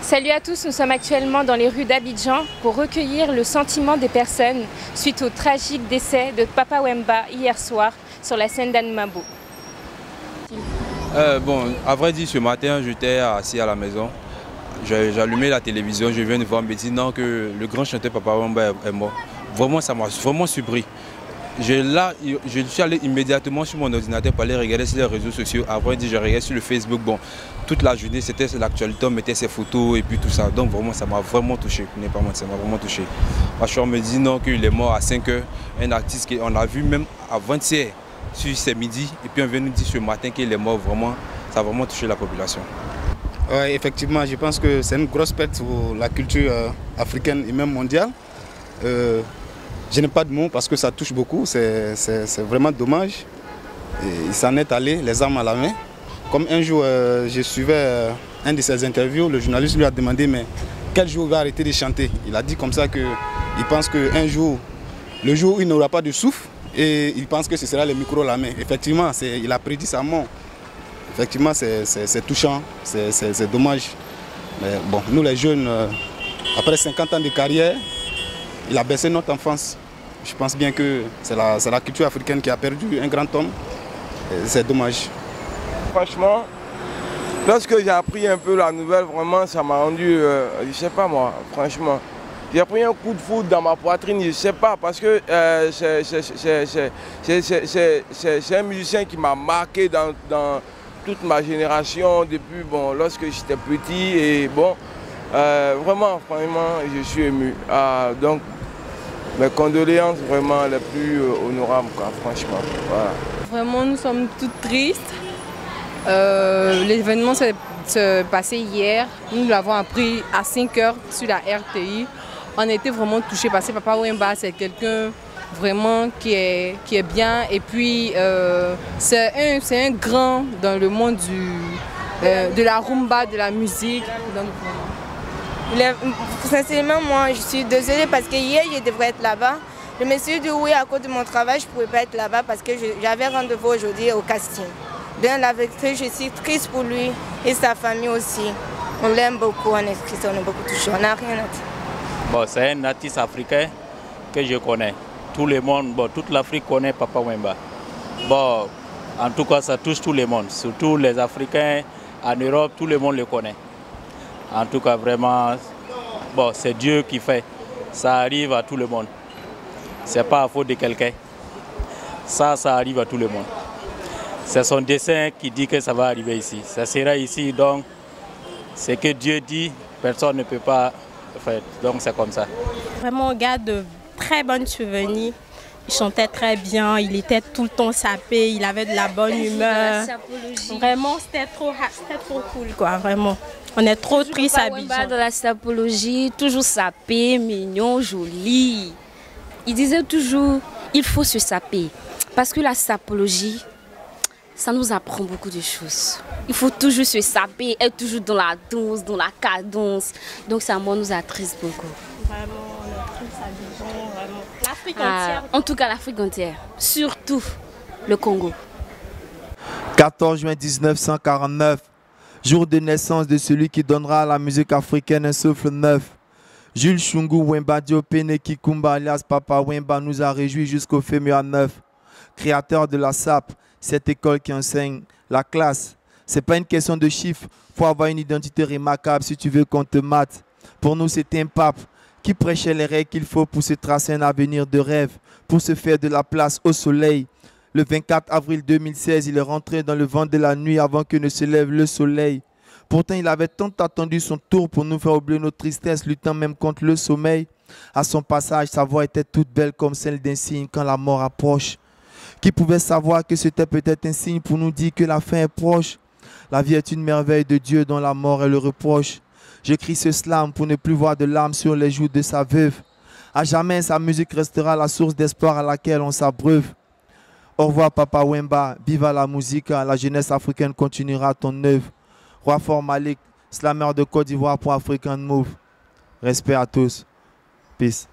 Salut à tous, nous sommes actuellement dans les rues d'Abidjan pour recueillir le sentiment des personnes suite au tragique décès de Papa Wemba hier soir sur la scène d'Anmabo. Bon, à vrai dire, ce matin, j'étais assis à la maison. J'ai allumé la télévision, je viens de voir me dire non, que le grand chanteur Papa Wemba est mort. Vraiment, ça m'a vraiment surpris. Je suis allé immédiatement sur mon ordinateur pour aller regarder sur les réseaux sociaux. Après, je regardais sur le Facebook. Bon, toute la journée, c'était l'actualité, on mettait ses photos et puis tout ça. Donc vraiment, ça m'a vraiment touché. Ça m'a vraiment touché. Parce qu'on me dit non, qu'il est mort à 5 h. Un artiste qu'on a vu même à 20 h sur ces midi. Et puis on vient nous dire ce matin qu'il est mort. Vraiment, ça a vraiment touché la population. Ouais, effectivement, je pense que c'est une grosse perte pour la culture africaine et même mondiale. Je n'ai pas de mots parce que ça touche beaucoup, c'est vraiment dommage. Et il s'en est allé, les armes à la main. Comme un jour, je suivais un de ses interviews, le journaliste lui a demandé mais quel jour il va arrêter de chanter. Il a dit comme ça qu'il pense qu'un jour, le jour où il n'aura pas de souffle, et il pense que ce sera le micro à la main. Effectivement, il a prédit sa mort. Effectivement, c'est touchant, c'est dommage. Mais bon, nous les jeunes, après 50 ans de carrière, il a baissé notre enfance. Je pense bien que c'est la culture africaine qui a perdu un grand homme. C'est dommage. Franchement, lorsque j'ai appris un peu la nouvelle, vraiment ça m'a rendu, je ne sais pas moi, franchement. J'ai pris un coup de foudre dans ma poitrine, je ne sais pas, parce que c'est un musicien qui m'a marqué dans toute ma génération depuis lorsque j'étais petit. Et bon, vraiment, je suis ému. Donc, mes condoléances vraiment les plus honorables, quoi, franchement. Voilà. Vraiment, nous sommes toutes tristes. L'événement s'est passé hier. Nous l'avons appris à 5 h sur la RTI. On a été vraiment touchés parce que Papa Wemba, c'est quelqu'un vraiment qui est bien. Et puis, c'est un grand dans le monde de la rumba, de la musique. Donc, sincèrement, moi, je suis désolée parce que hier, je devrais être là-bas. Je me suis dit oui, à cause de mon travail, je ne pouvais pas être là-bas parce que j'avais rendez-vous aujourd'hui au casting. Bien, la vérité, je suis triste pour lui et sa famille aussi. On l'aime beaucoup, on est triste, on est beaucoup touchés, on n'a rien à dire. Bon, c'est un artiste africain que je connais. Tout le monde, toute l'Afrique connaît Papa Wemba. Bon, en tout cas, ça touche tout le monde, surtout les Africains en Europe, tout le monde le connaît. En tout cas, vraiment, c'est Dieu qui fait. Ça arrive à tout le monde. Ce n'est pas à faute de quelqu'un. Ça arrive à tout le monde. C'est son dessein qui dit que ça va arriver ici. Ça sera ici, donc ce que Dieu dit, personne ne peut pas faire. Donc c'est comme ça. Vraiment, on garde de très bons souvenirs. Il chantait très bien, il était tout le temps sapé, il avait de la bonne humeur. Vraiment, c'était trop cool, quoi, vraiment. On est trop tristes à Abidjan. Dans la sapologie, toujours sapé, mignon, joli. Il disait toujours, il faut se saper. Parce que la sapologie, ça nous apprend beaucoup de choses. Il faut toujours se saper, être toujours dans la danse, dans la cadence. Donc ça nous attriste beaucoup. Vraiment, on est tristes à Abidjan, vraiment. L'Afrique entière. En tout cas, l'Afrique entière. Surtout le Congo. 14 juin 1949. Jour de naissance de celui qui donnera à la musique africaine un souffle neuf. Jules Shungu Wemba Diopene Kikumba alias Papa Wemba nous a réjouis jusqu'au fémur 9. Créateur de la SAP, cette école qui enseigne la classe. C'est pas une question de chiffres, faut avoir une identité remarquable si tu veux qu'on te mate. Pour nous, c'était un pape qui prêchait les règles qu'il faut pour se tracer un avenir de rêve, pour se faire de la place au soleil. Le 24 avril 2016, il est rentré dans le vent de la nuit avant que ne se lève le soleil. Pourtant, il avait tant attendu son tour pour nous faire oublier nos tristesses, luttant même contre le sommeil. À son passage, sa voix était toute belle comme celle d'un cygne quand la mort approche. Qui pouvait savoir que c'était peut-être un signe pour nous dire que la fin est proche? La vie est une merveille de Dieu dont la mort est le reproche. J'écris ce slam pour ne plus voir de larmes sur les joues de sa veuve. À jamais, sa musique restera la source d'espoir à laquelle on s'abreuve. Au revoir Papa Wemba, viva la musique, la jeunesse africaine continuera ton œuvre. Roi Fort Malik, slammer de Côte d'Ivoire pour African Move. Respect à tous. Peace.